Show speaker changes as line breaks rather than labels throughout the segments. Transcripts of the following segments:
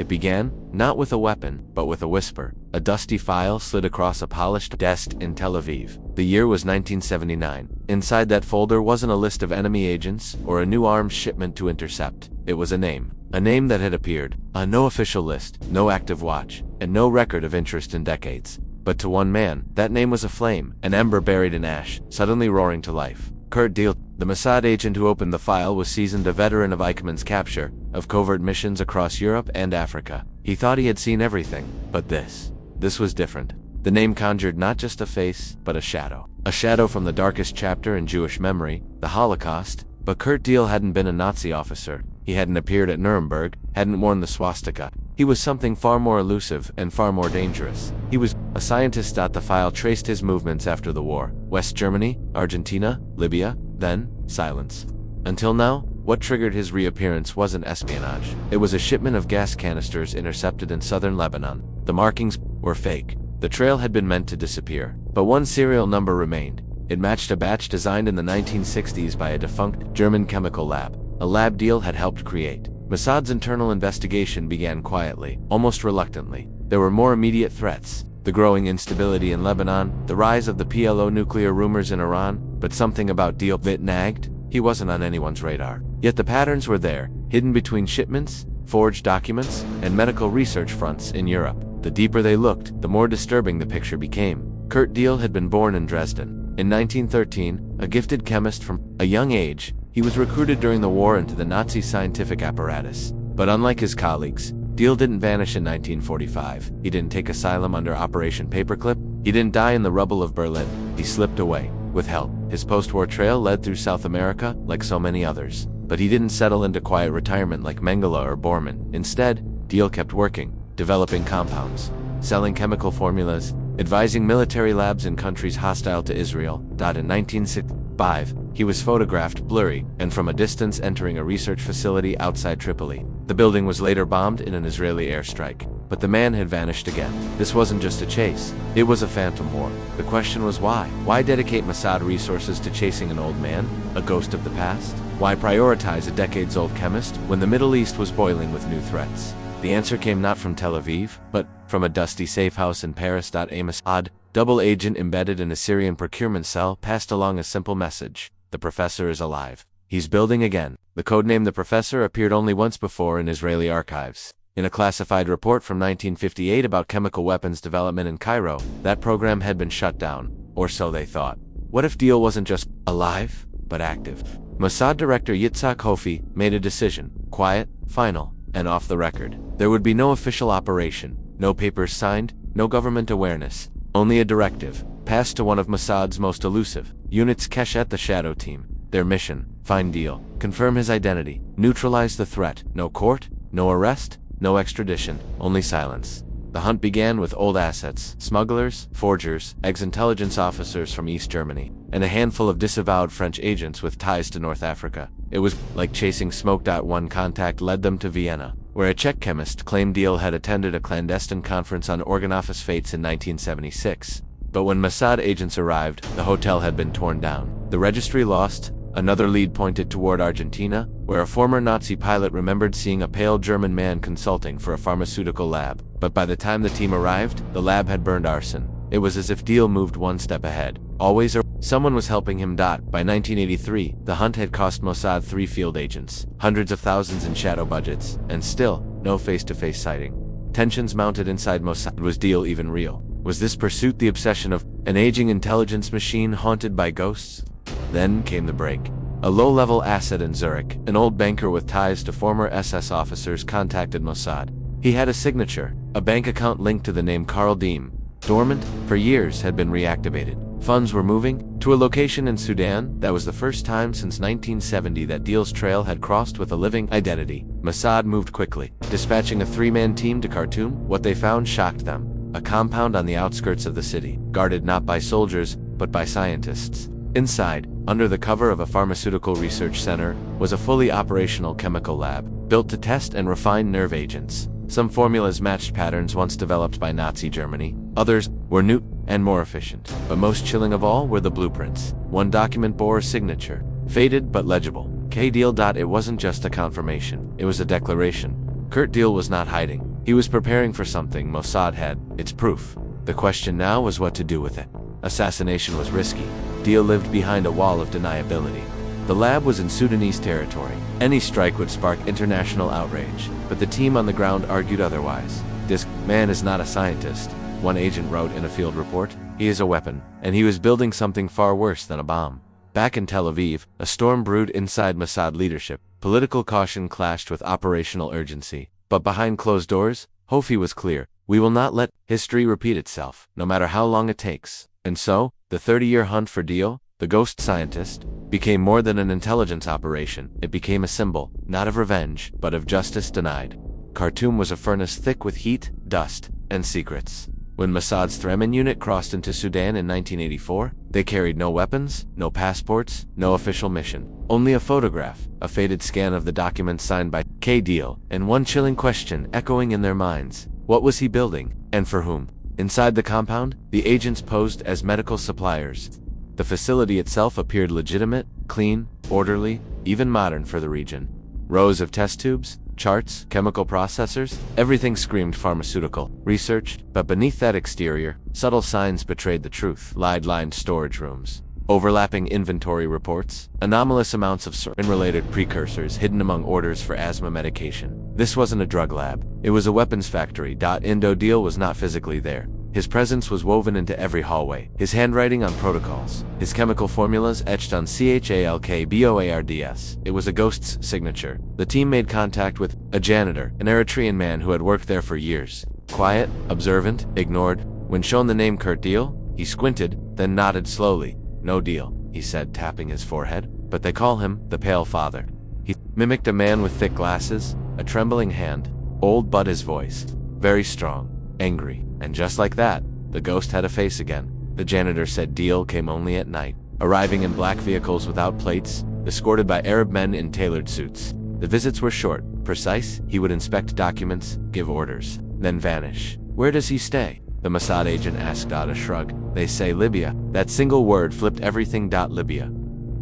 It began, not with a weapon, but with a whisper. A dusty file slid across a polished desk in Tel Aviv. The year was 1979. Inside that folder wasn't a list of enemy agents or a new arms shipment to intercept. It was a name. A name that had appeared on no official list, no active watch, and no record of interest in decades. But to one man, that name was a flame, an ember buried in ash, suddenly roaring to life. Kurt Diehl, the Mossad agent who opened the file, was seasoned, a veteran of Eichmann's capture, of covert missions across Europe and Africa. He thought he had seen everything, but this was different. The name conjured not just a face, but a shadow. A shadow from the darkest chapter in Jewish memory, the Holocaust. But Kurt Diehl hadn't been a Nazi officer. He hadn't appeared at Nuremberg, hadn't worn the swastika. He was something far more elusive and far more dangerous. He was a scientist. The file traced his movements after the war. West Germany, Argentina, Libya, then silence. Until now, what triggered his reappearance wasn't espionage. It was a shipment of gas canisters intercepted in southern Lebanon. The markings were fake. The trail had been meant to disappear. But one serial number remained. It matched a batch designed in the 1960s by a defunct German chemical lab, a lab Diehl had helped create. Mossad's internal investigation began quietly, almost reluctantly. There were more immediate threats: the growing instability in Lebanon, the rise of the PLO, nuclear rumors in Iran. But something about Diehl that nagged. He wasn't on anyone's radar. Yet the patterns were there, hidden between shipments, forged documents, and medical research fronts in Europe. The deeper they looked, the more disturbing the picture became. Kurt Diehl had been born in Dresden. In 1913, a gifted chemist from a young age, he was recruited during the war into the Nazi scientific apparatus. But unlike his colleagues, Diehl didn't vanish in 1945. He didn't take asylum under Operation Paperclip. He didn't die in the rubble of Berlin. He slipped away, with help. His post-war trail led through South America, like so many others. But he didn't settle into quiet retirement like Mengele or Bormann. Instead, Diehl kept working, developing compounds, selling chemical formulas, advising military labs in countries hostile to Israel. In 1965, he was photographed blurry and from a distance entering a research facility outside Tripoli. The building was later bombed in an Israeli airstrike. But the man had vanished again. This wasn't just a chase. It was a phantom war. The question was why? Why dedicate Mossad resources to chasing an old man, a ghost of the past? Why prioritize a decades-old chemist when the Middle East was boiling with new threats? The answer came not from Tel Aviv, but from a dusty safe house in Paris. A Mossad double agent embedded in a Syrian procurement cell passed along a simple message: the professor is alive. He's building again. The codename The Professor appeared only once before in Israeli archives. In a classified report from 1958 about chemical weapons development in Cairo, that program had been shut down, or so they thought. What if Diehl wasn't just alive, but active? Mossad director Yitzhak Hofi made a decision, quiet, final, and off the record. There would be no official operation, no papers signed, no government awareness, only a directive, passed to one of Mossad's most elusive units, Keshet, the Shadow Team. Their mission: find Diehl, confirm his identity, neutralize the threat. No court, no arrest, no extradition, only silence. The hunt began with old assets, smugglers, forgers, ex-intelligence officers from East Germany, and a handful of disavowed French agents with ties to North Africa. It was like chasing smoke. One contact led them to Vienna, where a Czech chemist claimed Diehl had attended a clandestine conference on organ office fates in 1976. But when Mossad agents arrived, the hotel had been torn down, the registry lost. Another lead pointed toward Argentina, where a former Nazi pilot remembered seeing a pale German man consulting for a pharmaceutical lab. But by the time the team arrived, the lab had burned arson. It was as if Diehl moved one step ahead, always, or someone was helping him. By 1983, the hunt had cost Mossad 3 field agents, hundreds of thousands in shadow budgets, and still, no face-to-face sighting. Tensions mounted inside Mossad. Was Diehl even real? Was this pursuit the obsession of an aging intelligence machine haunted by ghosts? Then came the break. A low-level asset in Zurich, an old banker with ties to former SS officers, contacted Mossad. He had a signature, a bank account linked to the name Karl Diem. Dormant for years, had been reactivated. Funds were moving to a location in Sudan. That was the first time since 1970 that Diehl's trail had crossed with a living identity. Mossad moved quickly, dispatching a 3-man team to Khartoum. What they found shocked them: a compound on the outskirts of the city, guarded not by soldiers, but by scientists. Inside, under the cover of a pharmaceutical research center, was a fully operational chemical lab, built to test and refine nerve agents. Some formulas matched patterns once developed by Nazi Germany. Others were new and more efficient. But most chilling of all were the blueprints. One document bore a signature, faded but legible: K. Diehl. It wasn't just a confirmation, it was a declaration. Kurt Deal was not hiding. He was preparing for something Mossad had. Its proof. The question now was what to do with it. Assassination was risky. Deal lived behind a wall of deniability. The lab was in Sudanese territory. Any strike would spark international outrage, but the team on the ground argued otherwise. "This man is not a scientist," one agent wrote in a field report. "He is a weapon, and he was building something far worse than a bomb." Back in Tel Aviv, a storm brewed inside Mossad leadership. Political caution clashed with operational urgency. But behind closed doors, Hofi was clear. "We will not let history repeat itself, no matter how long it takes." And so, the 30-year hunt for Deal, the ghost scientist, became more than an intelligence operation. It became a symbol, not of revenge, but of justice denied. Khartoum was a furnace thick with heat, dust, and secrets. When Mossad's Thremen unit crossed into Sudan in 1984, they carried no weapons, no passports, no official mission. Only a photograph, a faded scan of the document signed by K. Deal, and one chilling question echoing in their minds. What was he building, and for whom? Inside the compound, the agents posed as medical suppliers. The facility itself appeared legitimate, clean, orderly, even modern for the region. Rows of test tubes, charts, chemical processors, everything screamed pharmaceutical, researched, but beneath that exterior, subtle signs betrayed the truth. Lead-lined storage rooms, overlapping inventory reports, anomalous amounts of sarin-related precursors hidden among orders for asthma medication. This wasn't a drug lab, it was a weapons factory. Indo Deal was not physically there. His presence was woven into every hallway, his handwriting on protocols, his chemical formulas etched on CHALKBOARDS. It was a ghost's signature. The team made contact with a janitor, an Eritrean man who had worked there for years. Quiet, observant, ignored. When shown the name Kurt Deal, he squinted, then nodded slowly. "No deal," he said, tapping his forehead. "But they call him the Pale Father." He mimicked a man with thick glasses, a trembling hand, old but his voice. Very strong, angry. And just like that, the ghost had a face again. The janitor said Deal came only at night, arriving in black vehicles without plates, escorted by Arab men in tailored suits. The visits were short, precise. He would inspect documents, give orders, then vanish. "Where does he stay?" the Mossad agent asked. A shrug. "They say Libya." That single word flipped everything. Libya.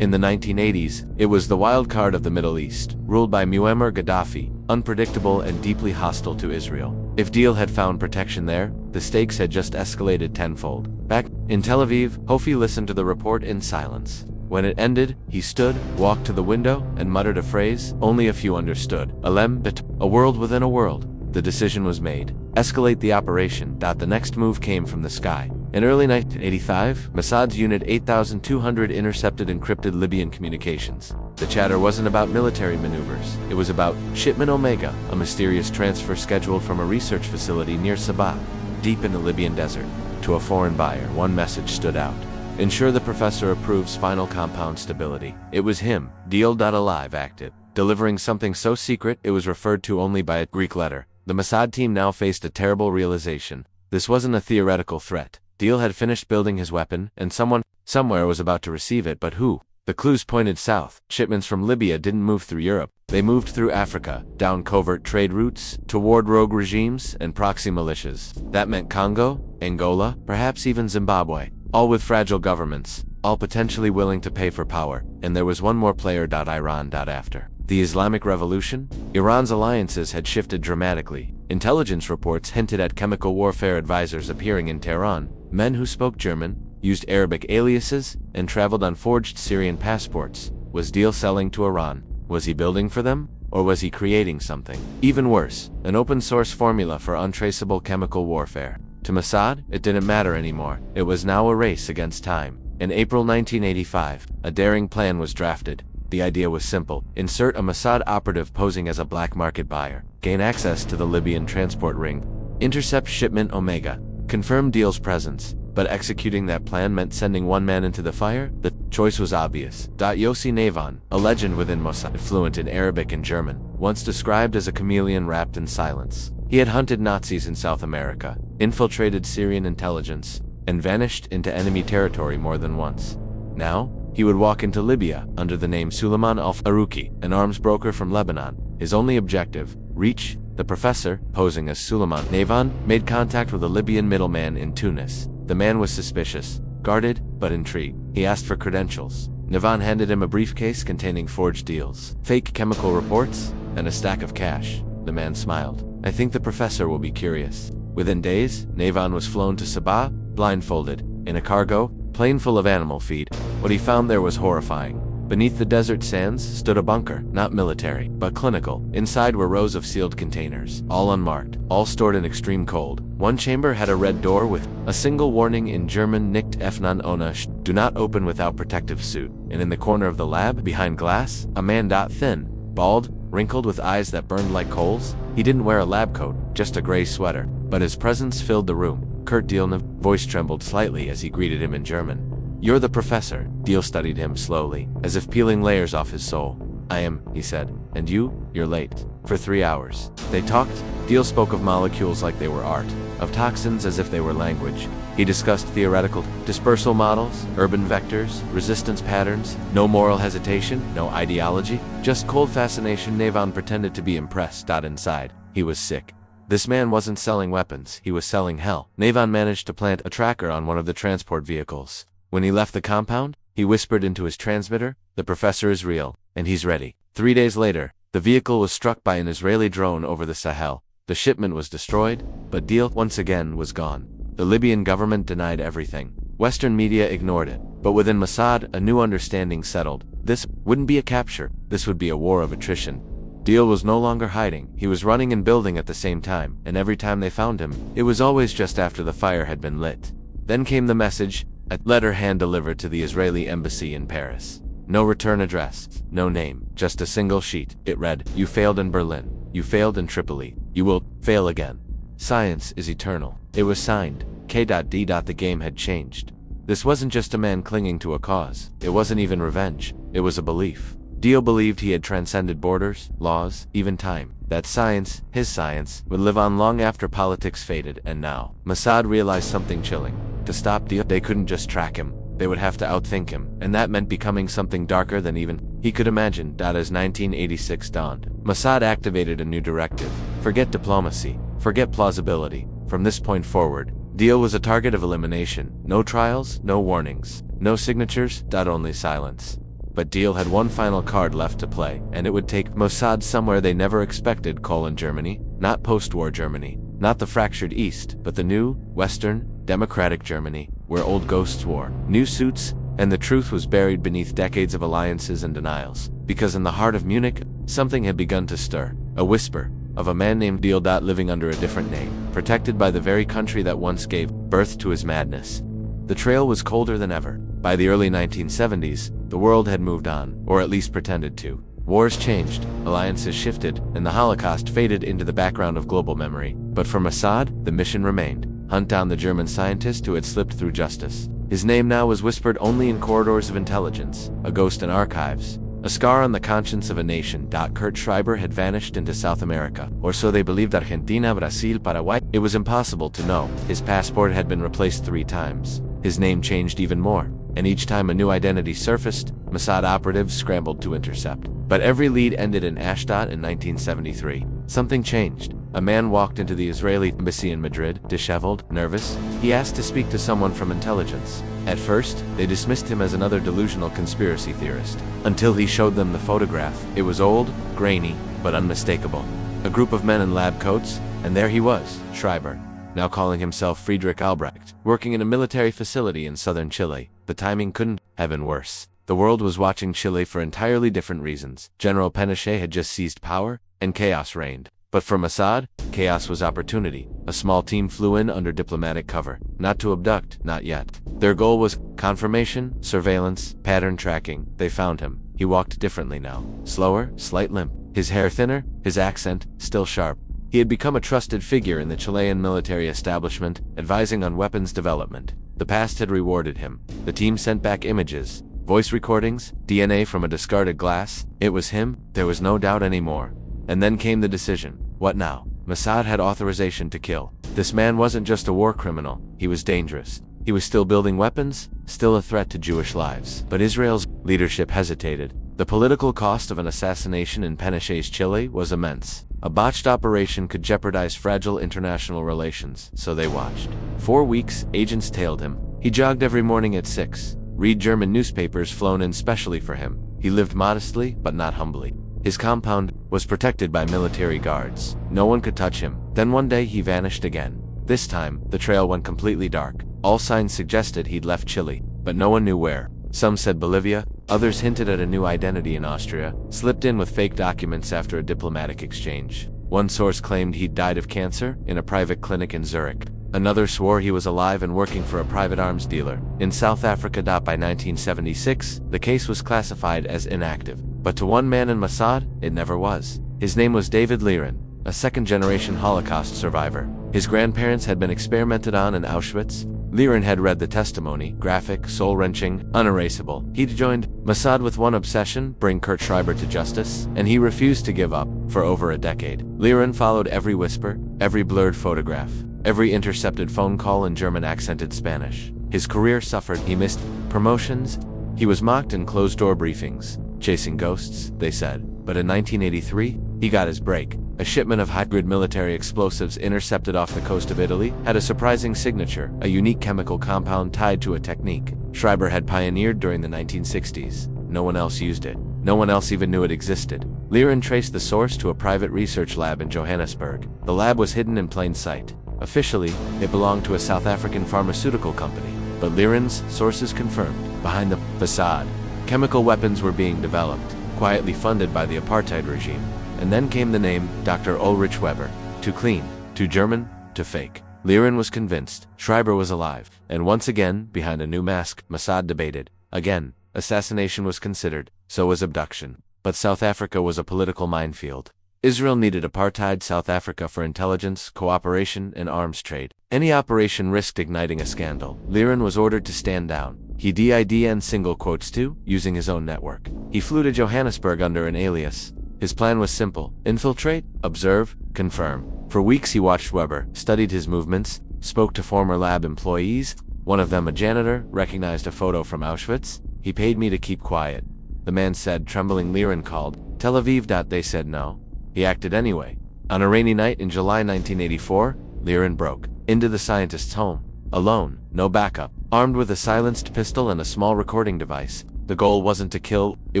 In the 1980s, it was the wild card of the Middle East, ruled by Muammar Gaddafi, unpredictable and deeply hostile to Israel. If Deal had found protection there, the stakes had just escalated tenfold. Back in Tel Aviv, Hofi listened to the report in silence. When it ended, he stood, walked to the window, and muttered a phrase only a few understood. Alem bet, a world within a world. The decision was made. Escalate the operation. The next move came from the sky. In early 1985, Mossad's Unit 8200 intercepted encrypted Libyan communications. The chatter wasn't about military maneuvers. It was about Shipment Omega, a mysterious transfer scheduled from a research facility near Sabah, deep in the Libyan desert. To a foreign buyer, one message stood out. Ensure the professor approves final compound stability. It was him, Deal. Alive active, delivering something so secret it was referred to only by a Greek letter. The Mossad team now faced a terrible realization. This wasn't a theoretical threat. Deal had finished building his weapon, and someone, somewhere was about to receive it, but who? The clues pointed south. Shipments from Libya didn't move through Europe. They moved through Africa, down covert trade routes, toward rogue regimes and proxy militias. That meant Congo, Angola, perhaps even Zimbabwe. All with fragile governments, all potentially willing to pay for power. And there was one more player. Iran. After the Islamic Revolution, Iran's alliances had shifted dramatically. Intelligence reports hinted at chemical warfare advisors appearing in Tehran, men who spoke German, used Arabic aliases, and traveled on forged Syrian passports. Was Deal selling to Iran? Was he building for them? Or was he creating something even worse, an open-source formula for untraceable chemical warfare? To Mossad, it didn't matter anymore. It was now a race against time. In April 1985, a daring plan was drafted. The idea was simple. Insert a Mossad operative posing as a black market buyer. Gain access to the Libyan transport ring. Intercept Shipment Omega. Confirm Deal's presence. But executing that plan meant sending one man into the fire? The choice was obvious. Yossi Navon, a legend within Mossad, fluent in Arabic and German, once described as a chameleon wrapped in silence. He had hunted Nazis in South America, infiltrated Syrian intelligence, and vanished into enemy territory more than once. Now, he would walk into Libya under the name Suleiman al-Farouki, an arms broker from Lebanon. His only objective, reach. The professor, posing as Suleiman Navon, made contact with a Libyan middleman in Tunis. The man was suspicious, guarded, but intrigued. He asked for credentials. Navon handed him a briefcase containing forged deals, fake chemical reports, and a stack of cash. The man smiled. I think the professor will be curious. Within days, Navon was flown to Sabah, blindfolded, in a cargo plane full of animal feed. What he found there was horrifying. Beneath the desert sands stood a bunker, not military, but clinical. Inside were rows of sealed containers, all unmarked, all stored in extreme cold. One chamber had a red door with a single warning in German, Nicht öffnen ohne do not open without protective suit. And in the corner of the lab, behind glass, a man thin, bald, wrinkled with eyes that burned like coals. He didn't wear a lab coat, just a gray sweater, but his presence filled the room. Kurt Dielnev, voice trembled slightly as he greeted him in German. You're the professor. Diel studied him slowly, as if peeling layers off his soul. I am, he said. And you're late. For 3 hours. They talked. Diel spoke of molecules like they were art, of toxins as if they were language. He discussed theoretical dispersal models, urban vectors, resistance patterns, no moral hesitation, no ideology, just cold fascination. Navon pretended to be impressed. Inside, he was sick. This man wasn't selling weapons, he was selling hell. Navon managed to plant a tracker on one of the transport vehicles. When he left the compound, he whispered into his transmitter, the professor is real, and he's ready. 3 days later, the vehicle was struck by an Israeli drone over the Sahel. The shipment was destroyed, but Diel, once again, was gone. The Libyan government denied everything. Western media ignored it. But within Mossad, a new understanding settled. This wouldn't be a capture, this would be a war of attrition. Diel was no longer hiding, he was running and building at the same time, and every time they found him, it was always just after the fire had been lit. Then came the message, a letter hand-delivered to the Israeli embassy in Paris. No return address, no name, just a single sheet. It read, you failed in Berlin, you failed in Tripoli, you will fail again. Science is eternal. It was signed, K.D. The game had changed. This wasn't just a man clinging to a cause, it wasn't even revenge, it was a belief. Diel believed he had transcended borders, laws, even time. That science, his science, would live on long after politics faded, and now, Mossad realized something chilling. To stop Diel, they couldn't just track him, they would have to outthink him, and that meant becoming something darker than even he could imagine. As 1986 dawned, Mossad activated a new directive. Forget diplomacy, forget plausibility. From this point forward, Diel was a target of elimination. No trials, no warnings, no signatures, only silence. But Diel had one final card left to play, and it would take Mossad somewhere they never expected. Germany, not post-war Germany, not the fractured East, but the new, Western, democratic Germany, where old ghosts wore new suits, and the truth was buried beneath decades of alliances and denials. Because in the heart of Munich, something had begun to stir, a whisper, of a man named Diel. Living under a different name, protected by the very country that once gave birth to his madness. The trail was colder than ever. By the early 1970s, the world had moved on, or at least pretended to. Wars changed, alliances shifted, and the Holocaust faded into the background of global memory. But for Mossad, the mission remained. Hunt down the German scientist who had slipped through justice. His name now was whispered only in corridors of intelligence, a ghost in archives, a scar on the conscience of a nation. Kurt Schreiber had vanished into South America, or so they believed. Argentina, Brazil, Paraguay. It was impossible to know. His passport had been replaced 3 times. His name changed even more, and each time a new identity surfaced, Mossad operatives scrambled to intercept. But every lead ended in Ashdod in 1973. Something changed. A man walked into the Israeli embassy in Madrid, disheveled, nervous. He asked to speak to someone from intelligence. At first, they dismissed him as another delusional conspiracy theorist, until he showed them the photograph. It was old, grainy, but unmistakable. A group of men in lab coats, and there he was, Schreiber, now calling himself Friedrich Albrecht, working in a military facility in southern Chile. The timing couldn't have been worse. The world was watching Chile for entirely different reasons. General Pinochet had just seized power, and chaos reigned. But for Mossad, chaos was opportunity. A small team flew in under diplomatic cover, not to abduct, not yet. Their goal was confirmation, surveillance, pattern tracking. They found him. He walked differently now. Slower, slight limp. His hair thinner, his accent still sharp. He had become a trusted figure in the Chilean military establishment, advising on weapons development. The past had rewarded him. The team sent back images, voice recordings, DNA from a discarded glass. It was him, there was no doubt anymore. And then came the decision. What now? Mossad had authorization to kill. This man wasn't just a war criminal, he was dangerous. He was still building weapons, still a threat to Jewish lives. But Israel's leadership hesitated. The political cost of an assassination in Pinochet's Chile was immense. A botched operation could jeopardize fragile international relations, so they watched. 4 weeks, agents tailed him. He jogged every morning at 6. Read German newspapers flown in specially for him. He lived modestly, but not humbly. His compound was protected by military guards. No one could touch him. Then one day he vanished again. This time, the trail went completely dark. All signs suggested he'd left Chile, but no one knew where. Some said Bolivia, others hinted at a new identity in Austria, slipped in with fake documents after a diplomatic exchange. One source claimed he'd died of cancer in a private clinic in Zurich. Another swore he was alive and working for a private arms dealer in South Africa. By 1976, the case was classified as inactive. But to one man in Mossad, it never was. His name was David Liran, a second-generation Holocaust survivor. His grandparents had been experimented on in Auschwitz. Liran had read the testimony, graphic, soul-wrenching, unerasable. He'd joined Mossad with one obsession, bring Kurt Schreiber to justice, and he refused to give up for over a decade. Liran followed every whisper, every blurred photograph, every intercepted phone call in German-accented Spanish. His career suffered. He missed promotions. He was mocked in closed-door briefings. Chasing ghosts, they said. But in 1983, he got his break. A shipment of high-grade military explosives intercepted off the coast of Italy had a surprising signature, a unique chemical compound tied to a technique Schreiber had pioneered during the 1960s. No one else used it. No one else even knew it existed. Liran traced the source to a private research lab in Johannesburg. The lab was hidden in plain sight. Officially, it belonged to a South African pharmaceutical company, but Liran's sources confirmed, behind the facade, chemical weapons were being developed, quietly funded by the apartheid regime. And then came the name Dr. Ulrich Weber. Too clean, too German, too fake. Liran was convinced Schreiber was alive, and once again, behind a new mask, Mossad debated. Again, assassination was considered, so was abduction. But South Africa was a political minefield. Israel needed apartheid South Africa for intelligence, cooperation, and arms trade. Any operation risked igniting a scandal. Liran was ordered to stand down. He did single quotes too, using his own network. He flew to Johannesburg under an alias. His plan was simple: infiltrate, observe, confirm. For weeks he watched Weber, studied his movements, spoke to former lab employees. One of them, a janitor, recognized a photo from Auschwitz. He paid me to keep quiet, the man said, trembling. Liran called Tel Aviv. They said no. He acted anyway. On a rainy night in July 1984, Liran broke into the scientist's home. Alone, no backup, armed with a silenced pistol and a small recording device. The goal wasn't to kill, it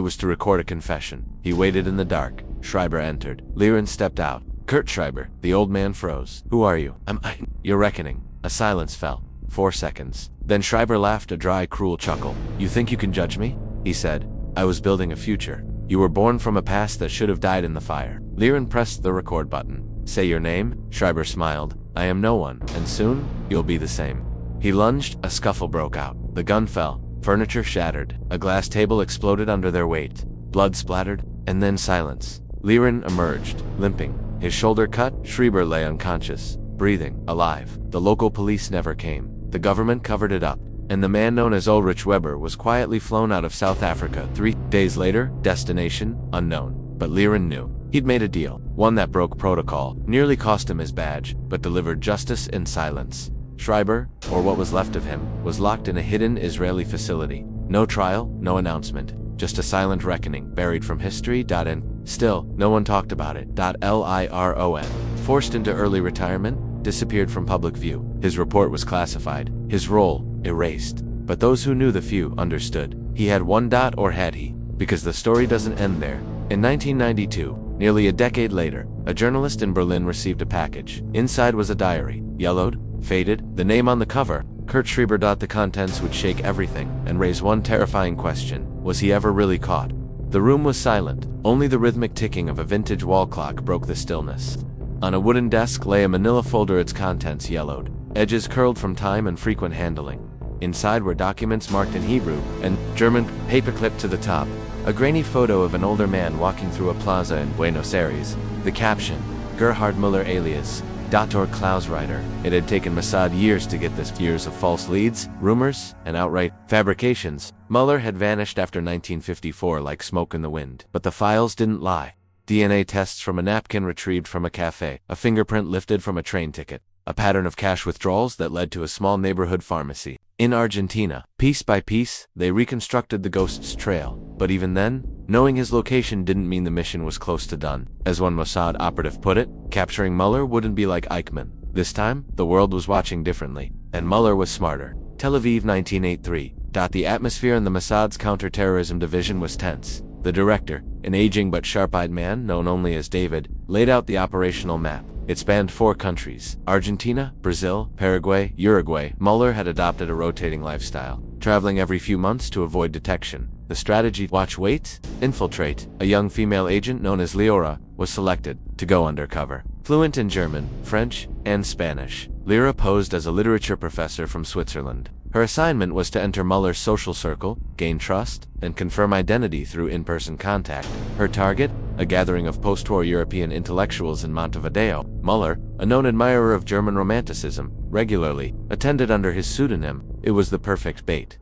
was to record a confession. He waited in the dark. Schreiber entered. Liran stepped out. Kurt Schreiber. The old man froze. Who are you? Your reckoning. A silence fell. 4 seconds. Then Schreiber laughed, a dry, cruel chuckle. You think you can judge me? He said. I was building a future. You were born from a past that should have died in the fire. Liran pressed the record button. Say your name? Schreiber smiled. I am no one, and soon, you'll be the same. He lunged. A scuffle broke out. The gun fell. Furniture shattered. A glass table exploded under their weight. Blood splattered, and then silence. Liran emerged, limping. His shoulder cut. Schreiber lay unconscious, breathing, alive. The local police never came. The government covered it up. And the man known as Ulrich Weber was quietly flown out of South Africa 3 days later, destination unknown. But Liran knew. He'd made a deal, one that broke protocol, nearly cost him his badge, but delivered justice in silence. Schreiber, or what was left of him, was locked in a hidden Israeli facility. No trial, no announcement, just a silent reckoning, buried from history. And still, no one talked about it. Liron. Forced into early retirement, disappeared from public view. His report was classified, his role erased. But those who knew, the few, understood. He had one. Or had he? Because the story doesn't end there. In 1992, nearly a decade later, a journalist in Berlin received a package. Inside was a diary, yellowed, faded, the name on the cover, Kurt Schreiber. The contents would shake everything and raise one terrifying question: was he ever really caught? The room was silent. Only the rhythmic ticking of a vintage wall clock broke the stillness. On a wooden desk lay a manila folder, its contents yellowed, edges curled from time and frequent handling. Inside were documents marked in Hebrew and German, paperclipped to the top. A grainy photo of an older man walking through a plaza in Buenos Aires. The caption, Gerhard Müller alias Dr. Klausreiter. It had taken Mossad years to get this. Years of false leads, rumors, and outright fabrications. Müller had vanished after 1954 like smoke in the wind. But the files didn't lie. DNA tests from a napkin retrieved from a cafe, a fingerprint lifted from a train ticket, a pattern of cash withdrawals that led to a small neighborhood pharmacy. In Argentina, piece by piece, they reconstructed the ghost's trail. But even then, knowing his location didn't mean the mission was close to done. As one Mossad operative put it, capturing Müller wouldn't be like Eichmann. This time, the world was watching differently, and Müller was smarter. Tel Aviv 1983. The atmosphere in the Mossad's counterterrorism division was tense. The director, an aging but sharp-eyed man known only as David, laid out the operational map. It spanned 4 countries: Argentina, Brazil, Paraguay, Uruguay. Mueller had adopted a rotating lifestyle, traveling every few months to avoid detection. The strategy: watch, wait, infiltrate. A young female agent known as Leora was selected to go undercover. Fluent in German, French, and Spanish, Leora posed as a literature professor from Switzerland. Her assignment was to enter Mueller's social circle, gain trust, and confirm identity through in-person contact. Her target? A gathering of post-war European intellectuals in Montevideo. Mueller, a known admirer of German Romanticism, regularly attended under his pseudonym. It was the perfect bait.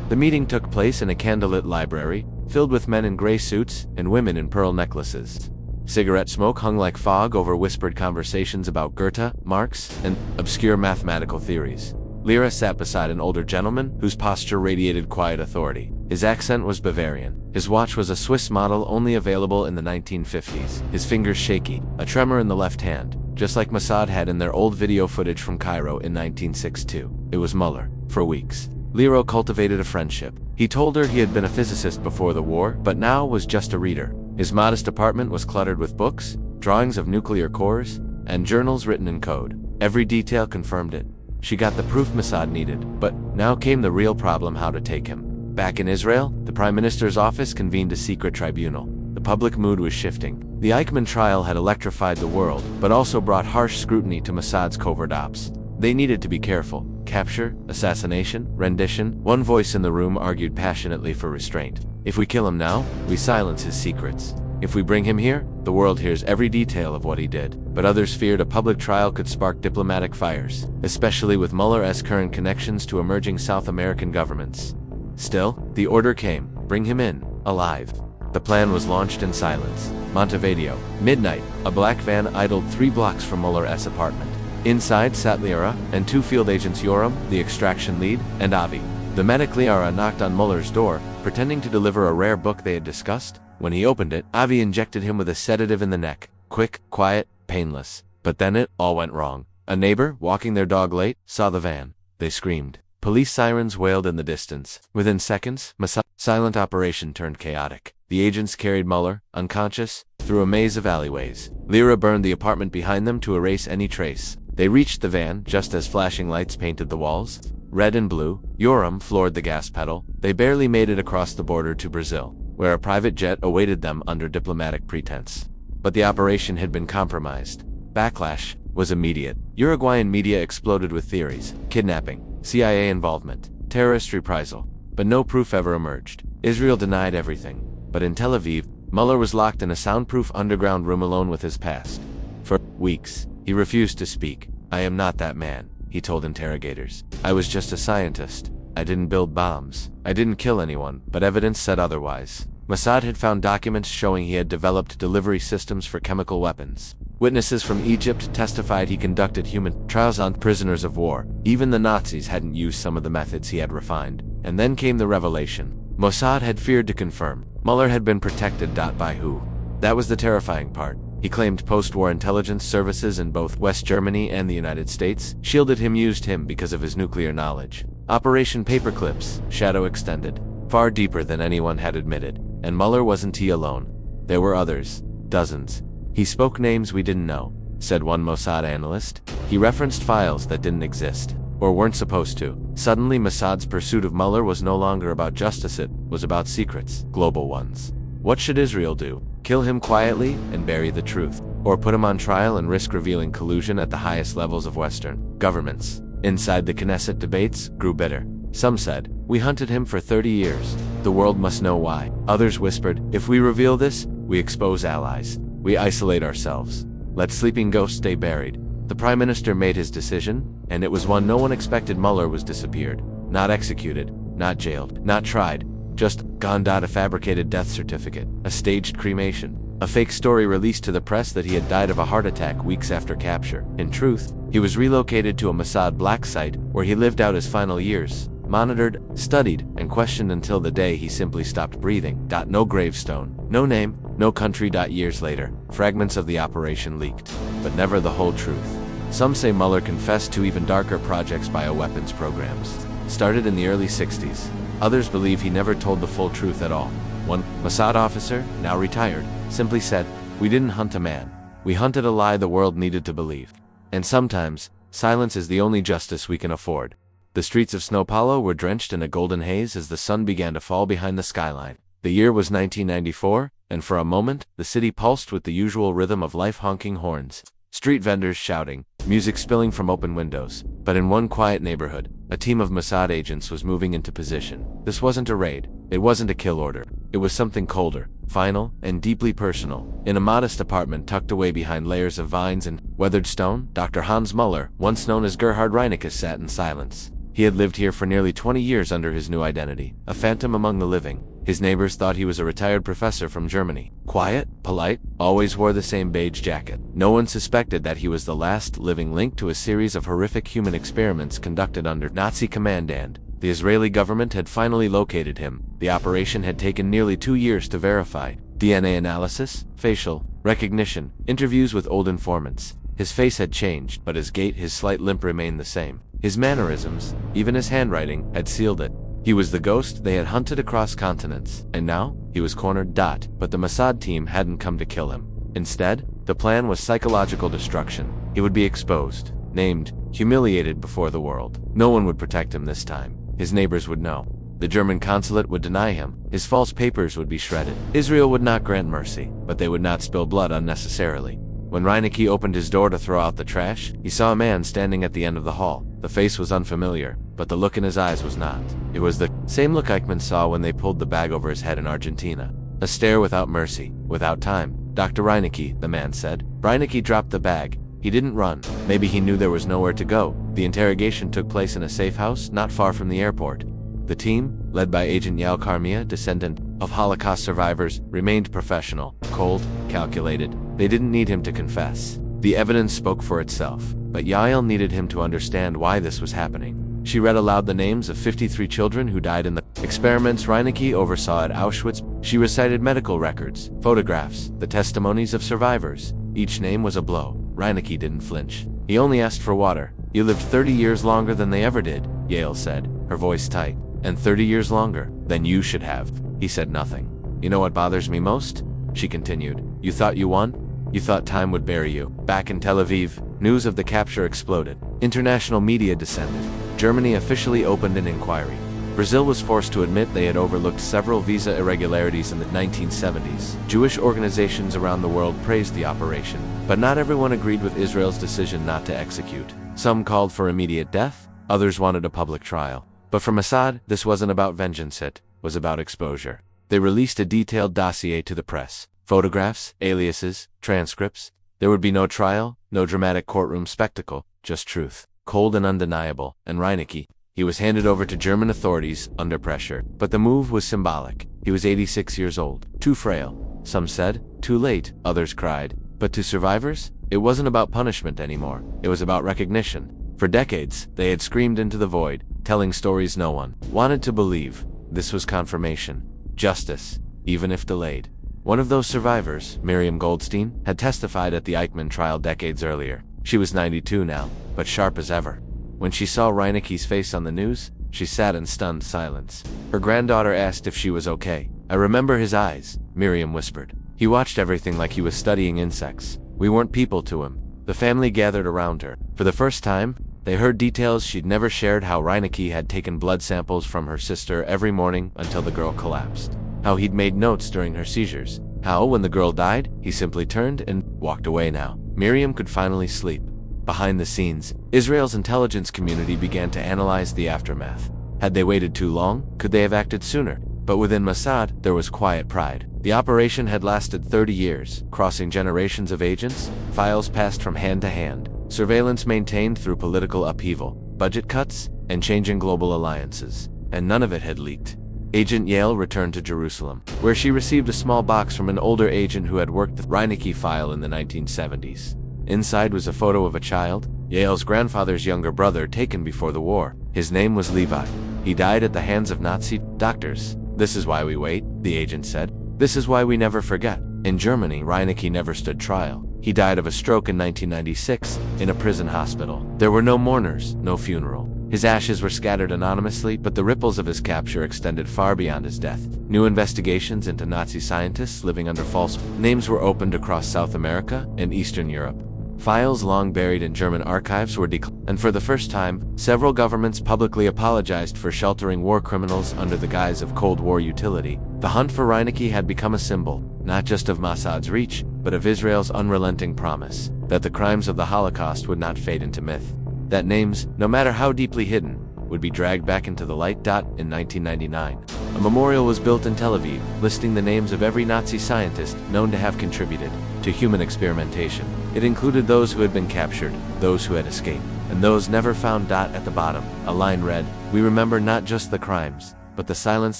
The meeting took place in a candlelit library, filled with men in gray suits and women in pearl necklaces. Cigarette smoke hung like fog over whispered conversations about Goethe, Marx, and obscure mathematical theories. Leora sat beside an older gentleman whose posture radiated quiet authority. His accent was Bavarian. His watch was a Swiss model only available in the 1950s. His fingers shaky, a tremor in the left hand, just like Mossad had in their old video footage from Cairo in 1962. It was Mueller. For weeks, Leora cultivated a friendship. He told her he had been a physicist before the war, but now was just a reader. His modest apartment was cluttered with books, drawings of nuclear cores, and journals written in code. Every detail confirmed it. She got the proof Mossad needed, but now came the real problem: how to take him. Back in Israel, the Prime Minister's office convened a secret tribunal. The public mood was shifting. The Eichmann trial had electrified the world, but also brought harsh scrutiny to Mossad's covert ops. They needed to be careful. Capture, assassination, rendition. One voice in the room argued passionately for restraint. If we kill him now, we silence his secrets. If we bring him here, the world hears every detail of what he did. But others feared a public trial could spark diplomatic fires, especially with Mueller's current connections to emerging South American governments. Still, the order came: bring him in, alive. The plan was launched in silence. Montevideo, midnight, a black van idled 3 blocks from Mueller's apartment. Inside sat Leora and 2 field agents: Yoram, the extraction lead, and Avi. The medic Leora knocked on Mueller's door, pretending to deliver a rare book they had discussed. When he opened it, Avi injected him with a sedative in the neck. Quick, quiet, painless. But then it all went wrong. A neighbor, walking their dog late, saw the van. They screamed. Police sirens wailed in the distance. Within seconds, Mossad's silent operation turned chaotic. The agents carried Mueller, unconscious, through a maze of alleyways. Leora burned the apartment behind them to erase any trace. They reached the van just as flashing lights painted the walls. Red and blue. Yoram floored the gas pedal. They barely made it across the border to Brazil, where a private jet awaited them under diplomatic pretense. But the operation had been compromised. Backlash was immediate. Uruguayan media exploded with theories: kidnapping, CIA involvement, terrorist reprisal. But no proof ever emerged. Israel denied everything. But in Tel Aviv, Mueller was locked in a soundproof underground room alone with his past. For weeks, he refused to speak. "I am not that man," he told interrogators. "I was just a scientist. I didn't build bombs. I didn't kill anyone," but evidence said otherwise. Mossad had found documents showing he had developed delivery systems for chemical weapons. Witnesses from Egypt testified he conducted human trials on prisoners of war. Even the Nazis hadn't used some of the methods he had refined. And then came the revelation. Mossad had feared to confirm. Mueller had been protected. By who? That was the terrifying part. He claimed post-war intelligence services in both West Germany and the United States shielded him, used him because of his nuclear knowledge. Operation Paperclips, shadow extended, far deeper than anyone had admitted. And Mueller wasn't he alone. There were others. Dozens. "He spoke names we didn't know," said one Mossad analyst. "He referenced files that didn't exist, or weren't supposed to." Suddenly Mossad's pursuit of Mueller was no longer about justice, it was about secrets, global ones. What should Israel do? Kill him quietly and bury the truth? Or put him on trial and risk revealing collusion at the highest levels of Western governments? Inside the Knesset debates grew bitter. Some said, "We hunted him for 30 years. The world must know why." Others whispered, "If we reveal this, we expose allies. We isolate ourselves. Let sleeping ghosts stay buried." The Prime Minister made his decision, and it was one no one expected. Mueller was disappeared. Not executed, not jailed, not tried. Just gone. A fabricated death certificate, a staged cremation, a fake story released to the press that he had died of a heart attack weeks after capture. In truth, he was relocated to a Mossad black site where he lived out his final years, monitored, studied, and questioned until the day he simply stopped breathing. No gravestone, no name, no country. Years later, fragments of the operation leaked, but never the whole truth. Some say Mueller confessed to even darker projects, bioweapons programs, started in the early 60s. Others believe he never told the full truth at all. One Mossad officer, now retired, simply said, "We didn't hunt a man. We hunted a lie the world needed to believe. And sometimes, silence is the only justice we can afford." The streets of Sao Paulo were drenched in a golden haze as the sun began to fall behind the skyline. The year was 1994, and for a moment, the city pulsed with the usual rhythm of life, honking horns, street vendors shouting, music spilling from open windows. But in one quiet neighborhood, a team of Mossad agents was moving into position. This wasn't a raid. It wasn't a kill order. It was something colder, final, and deeply personal. In a modest apartment tucked away behind layers of vines and weathered stone, Dr. Hans Muller, once known as Gerhard Reinecke, sat in silence. He had lived here for nearly 20 years under his new identity, a phantom among the living. His neighbors thought he was a retired professor from Germany. Quiet, polite, always wore the same beige jacket. No one suspected that he was the last living link to a series of horrific human experiments conducted under Nazi command, and the Israeli government had finally located him. The operation had taken nearly 2 years to verify. DNA analysis, facial recognition, interviews with old informants. His face had changed, but his gait, his slight limp remained the same. His mannerisms, even his handwriting, had sealed it. He was the ghost they had hunted across continents, and now he was cornered. But the Mossad team hadn't come to kill him. Instead, the plan was psychological destruction. He would be exposed, named, humiliated before the world. No one would protect him this time. His neighbors would know. The German consulate would deny him. His false papers would be shredded. Israel would not grant mercy, but they would not spill blood unnecessarily. When Reinecke opened his door to throw out the trash, he saw a man standing at the end of the hall. The face was unfamiliar, but the look in his eyes was not. It was the same look Eichmann saw when they pulled the bag over his head in Argentina. A stare without mercy, without time. "Dr. Reinecke," the man said. Reinecke dropped the bag. He didn't run. Maybe he knew there was nowhere to go. The interrogation took place in a safe house not far from the airport. The team, led by Agent Yael Carmia, descendant of Holocaust survivors, remained professional, cold, calculated. They didn't need him to confess. The evidence spoke for itself, but Yael needed him to understand why this was happening. She read aloud the names of 53 children who died in the experiments Reinecke oversaw at Auschwitz. She recited medical records, photographs, the testimonies of survivors. Each name was a blow. Reinecke didn't flinch. He only asked for water. "You lived 30 years longer than they ever did," Yael said, her voice tight. "And 30 years longer than you should have." He said nothing. "You know what bothers me most?" she continued. "You thought you won? You thought time would bury you." Back in Tel Aviv, news of the capture exploded. International media descended. Germany officially opened an inquiry. Brazil was forced to admit they had overlooked several visa irregularities in the 1970s. Jewish organizations around the world praised the operation, but not everyone agreed with Israel's decision not to execute. Some called for immediate death, others wanted a public trial. But for Mossad, this wasn't about vengeance, it was about exposure. They released a detailed dossier to the press. Photographs, aliases, transcripts. There would be no trial, no dramatic courtroom spectacle, just truth, cold and undeniable. And Reinecke, he was handed over to German authorities under pressure. But the move was symbolic. He was 86 years old, too frail. Some said, too late, others cried. But to survivors, it wasn't about punishment anymore. It was about recognition. For decades, they had screamed into the void, telling stories no one wanted to believe. This was confirmation. Justice, even if delayed. One of those survivors, Miriam Goldstein, had testified at the Eichmann trial decades earlier. She was 92 now, but sharp as ever. When she saw Reinecke's face on the news, she sat in stunned silence. Her granddaughter asked if she was okay. "I remember his eyes," Miriam whispered. "He watched everything like he was studying insects. We weren't people to him." The family gathered around her. For the first time, they heard details she'd never shared: how Reinecke had taken blood samples from her sister every morning until the girl collapsed. How he'd made notes during her seizures. How, when the girl died, he simply turned and walked away. Now, Miriam could finally sleep. Behind the scenes, Israel's intelligence community began to analyze the aftermath. Had they waited too long? Could they have acted sooner? But within Mossad, there was quiet pride. The operation had lasted 30 years, crossing generations of agents, files passed from hand to hand, surveillance maintained through political upheaval, budget cuts, and changing global alliances. And none of it had leaked. Agent Yael returned to Jerusalem, where she received a small box from an older agent who had worked the Reinecke file in the 1970s. Inside was a photo of a child, Yael's grandfather's younger brother, taken before the war. His name was Levi. He died at the hands of Nazi doctors. "This is why we wait," the agent said. "This is why we never forget." In Germany, Reinecke never stood trial. He died of a stroke in 1996 in a prison hospital. There were no mourners, no funeral. His ashes were scattered anonymously, but the ripples of his capture extended far beyond his death. New investigations into Nazi scientists living under false names were opened across South America and Eastern Europe. Files long buried in German archives were declared, and for the first time, several governments publicly apologized for sheltering war criminals under the guise of Cold War utility. The hunt for Reinecke had become a symbol, not just of Mossad's reach, but of Israel's unrelenting promise that the crimes of the Holocaust would not fade into myth. That names, no matter how deeply hidden, would be dragged back into the light. In 1999, a memorial was built in Tel Aviv, listing the names of every Nazi scientist known to have contributed to human experimentation. It included those who had been captured, those who had escaped, and those never found. At the bottom, a line read, "We remember not just the crimes, but the silence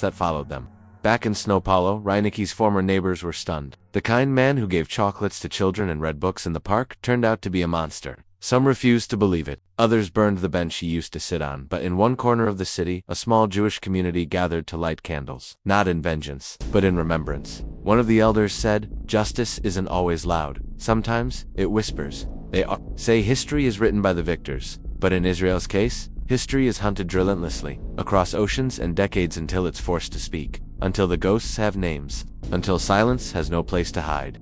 that followed them." Back in São Paulo, Reinecke's former neighbors were stunned. The kind man who gave chocolates to children and read books in the park turned out to be a monster. Some refused to believe it. Others burned the bench he used to sit on. But in one corner of the city, a small Jewish community gathered to light candles, not in vengeance, but in remembrance. One of the elders said, "Justice isn't always loud. Sometimes it whispers." They say history is written by the victors, but in Israel's case, history is hunted relentlessly, across oceans and decades until it's forced to speak, until the ghosts have names, until silence has no place to hide.